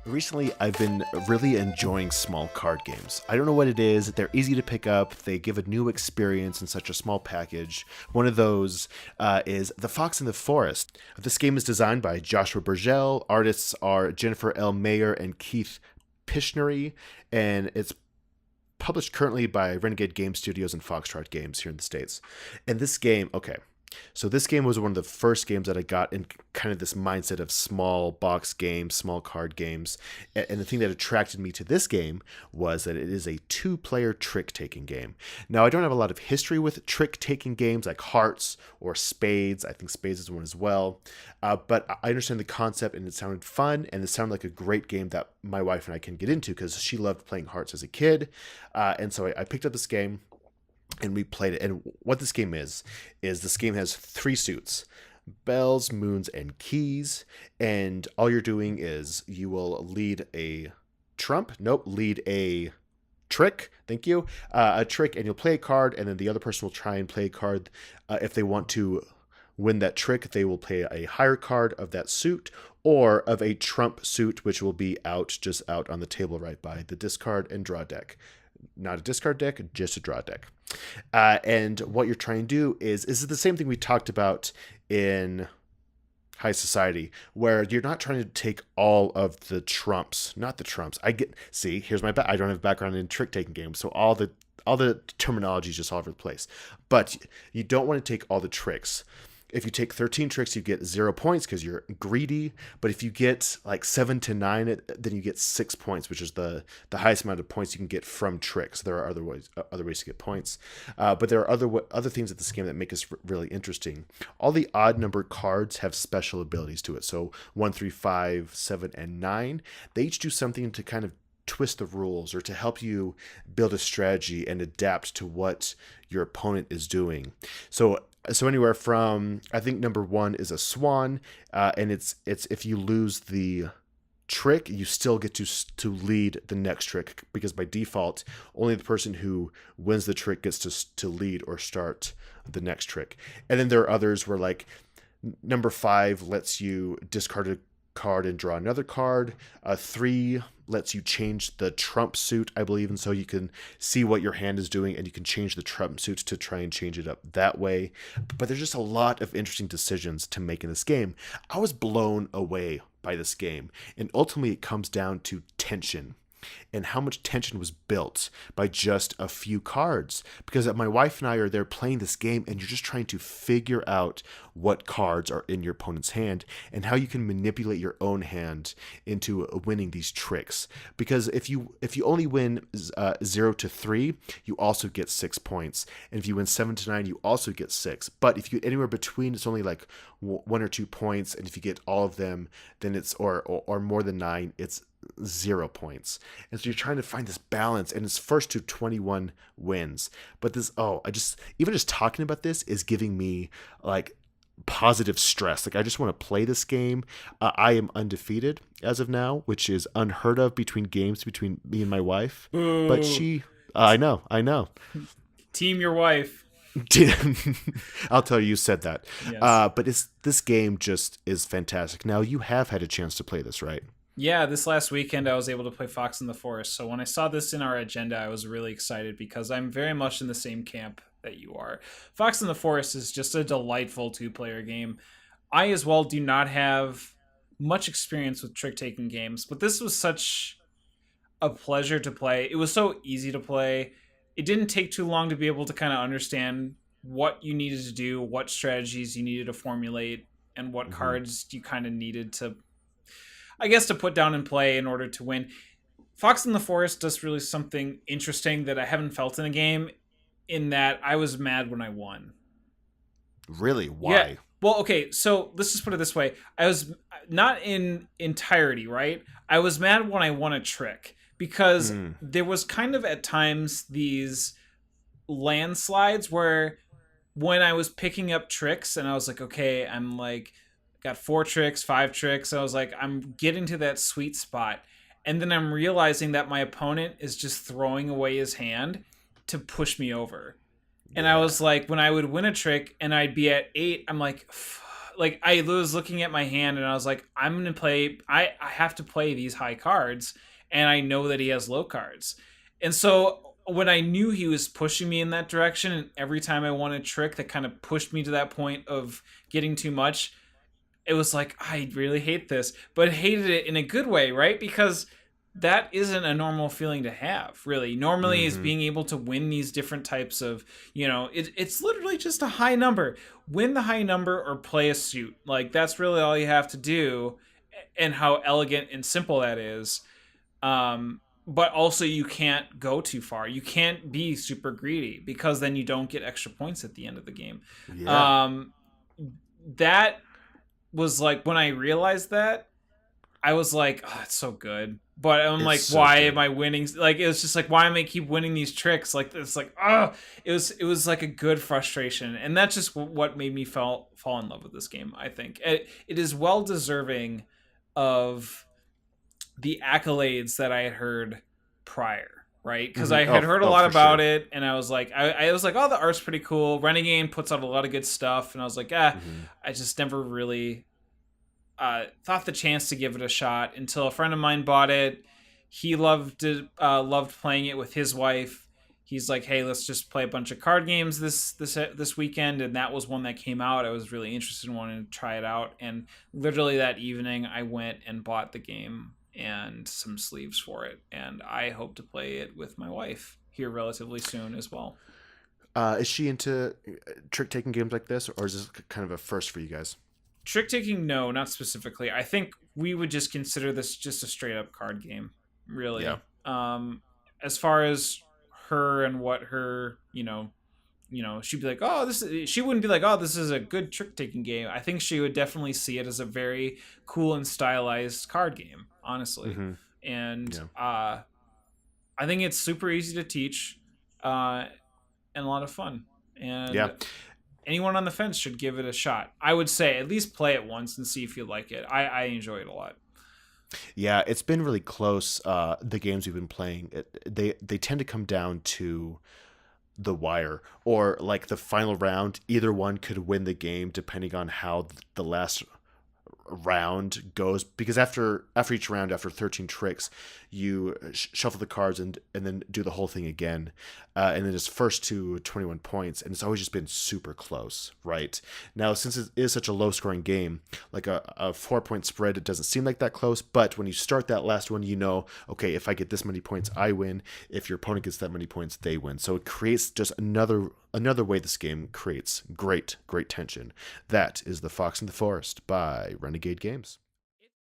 Recently, I've been really enjoying small card games. I don't know what it is. They're easy to pick up. They give a new experience in such a small package. One of those is The Fox in the Forest. This game is designed by Joshua Burgell. Artists are Jennifer L. Mayer and Keith Pishnery, and it's published currently by Renegade Game Studios and Foxtrot Games here in the States. And this game, okay, so this game was one of the first games that I got in kind of this mindset of small box games, small card games. And the thing that attracted me to this game was that it is a two-player trick-taking game. Now, I don't have a lot of history with trick-taking games like Hearts or Spades. I think Spades is one as well. But I understand the concept, and it sounded fun, and it sounded like a great game that my wife and I can get into because she loved playing Hearts as a kid. And so I picked up this game and we played it. And what this game is this game has three suits: bells, moons, and keys. And all you're doing is you will lead a lead a trick. Thank you. A trick, and you'll play a card, and then the other person will try and play a card. If they want to win that trick, they will play a higher card of that suit or of a trump suit, which will be just out on the table right by the discard and draw deck. Not a discard deck, just a draw deck. And what you're trying to do is the same thing we talked about in High Society, where you're not trying to take all of the trumps, not the trumps. Here's my I don't have background in trick taking games, so all the terminology is just all over the place. But you don't want to take all the tricks. If you take 13 tricks, you get 0 points because you're greedy. But if you get like 7 to 9, then you get 6 points, which is the highest amount of points you can get from tricks. There are other ways to get points, but there are other things at this game that make us really interesting. All the odd numbered cards have special abilities to it. So 1, 3, 5, 7, and 9. They each do something to kind of twist the rules or to help you build a strategy and adapt to what your opponent is doing. So anywhere from, I think number 1 is a swan, and it's if you lose the trick, you still get to lead the next trick, because by default, only the person who wins the trick gets to lead or start the next trick. And then there are others where, like, number 5 lets you discard a card and draw another card. 3 lets you change the trump suit, I believe, and so you can see what your hand is doing and you can change the trump suit to try and change it up that way. But there's just a lot of interesting decisions to make in this game. I was blown away by this game, and ultimately it comes down to tension and how much tension was built by just a few cards, because my wife and I are there playing this game, and you're just trying to figure out what cards are in your opponent's hand and how you can manipulate your own hand into winning these tricks. Because if you only win 0 to 3, you also get 6 points, and if you win 7 to 9, you also get 6. But if you get anywhere between, it's only like 1 or 2 points, and if you get all of them, then it's or more than 9, it's 0 points. And so you're trying to find this balance, and it's first to 21 wins. But even just talking about this is giving me like positive stress. Like, I just want to play this game. I am undefeated as of now, which is unheard of between me and my wife. Ooh. But I know. Team your wife. I'll tell you said that. Yes. But this game just is fantastic. Now, you have had a chance to play this, right? Yeah, this last weekend I was able to play Fox in the Forest. So when I saw this in our agenda, I was really excited because I'm very much in the same camp that you are. Fox in the Forest is just a delightful two-player game. I as well do not have much experience with trick-taking games, but this was such a pleasure to play. It was so easy to play. It didn't take too long to be able to kind of understand what you needed to do, what strategies you needed to formulate, and what cards you kind of needed to, I guess, to put down and play in order to win. Fox in the Forest does really something interesting that I haven't felt in a game, in that I was mad when I won. Really? Why? Yeah. Well, okay, so let's just put it this way. I was not in entirety, right? I was mad when I won a trick, because there was kind of at times these landslides where when I was picking up tricks and I was like, okay, I'm like, got 4 tricks, 5 tricks. I was like, I'm getting to that sweet spot. And then I'm realizing that my opponent is just throwing away his hand to push me over. And I was like, when I would win a trick and I'd be at 8, I'm like, like I was looking at my hand and I was like, I'm gonna play. I have to play these high cards, and I know that he has low cards, and so when I knew he was pushing me in that direction, and every time I won a trick that kind of pushed me to that point of getting too much, it was like, I really hate this, but hated it in a good way, right? Because that isn't a normal feeling to have, really. Normally is Mm-hmm. being able to win these different types of, it's literally just a high number. Win the high number or play a suit. Like, that's really all you have to do, and how elegant and simple that is. But also, you can't go too far. You can't be super greedy, because then you don't get extra points at the end of the game. Yeah. Um, that was like, when I realized that, I was like, oh, it's so good. But I'm It's like, so why am good. I winning? Like, it was just like, why am I keep winning these tricks? Like, it's like, oh, it was like a good frustration, and that's just what made me fall in love with this game. I think it is well deserving of the accolades that I had heard prior, right? Because Mm-hmm. I Oh, had heard a oh, lot for about sure. it, and I was like, I was like, oh, the art's pretty cool. Renegade puts out a lot of good stuff, and I was like, Mm-hmm. I just never really thought the chance to give it a shot until a friend of mine bought it. He loved playing it with his wife. He's like, "Hey, let's just play a bunch of card games this weekend," and that was one that came out. I was really interested in wanting to try it out, and literally that evening, I went and bought the game and some sleeves for it, and I hope to play it with my wife here relatively soon as well. Is she into trick taking games like this, or is this kind of a first for you guys? Trick taking, no, not specifically. I think we would just consider this just a straight up card game, Yeah. really. As far as her and what her, she'd be like, oh, she wouldn't be like, oh, this is a good trick taking game. I think she would definitely see it as a very cool and stylized card game, honestly. Mm-hmm. And Yeah. I think it's super easy to teach, and a lot of fun. Yeah. And anyone on the fence should give it a shot. I would say at least play it once and see if you like it. I enjoy it a lot. Yeah. It's been really close. The games we've been playing, they tend to come down to the wire, or like the final round. Either one could win the game depending on how the last round goes, because after each round, after 13 tricks, you shuffle the cards and then do the whole thing again, and then it's first to 21 points, and it's always just been super close. Right now, since it is such a low scoring game, like a 4 point spread, it doesn't seem like that close, but when you start that last one, okay, if I get this many points, I win. If your opponent gets that many points, they win. So it creates just another way this game creates great tension. That is The Fox and the Forest by Renegade Games.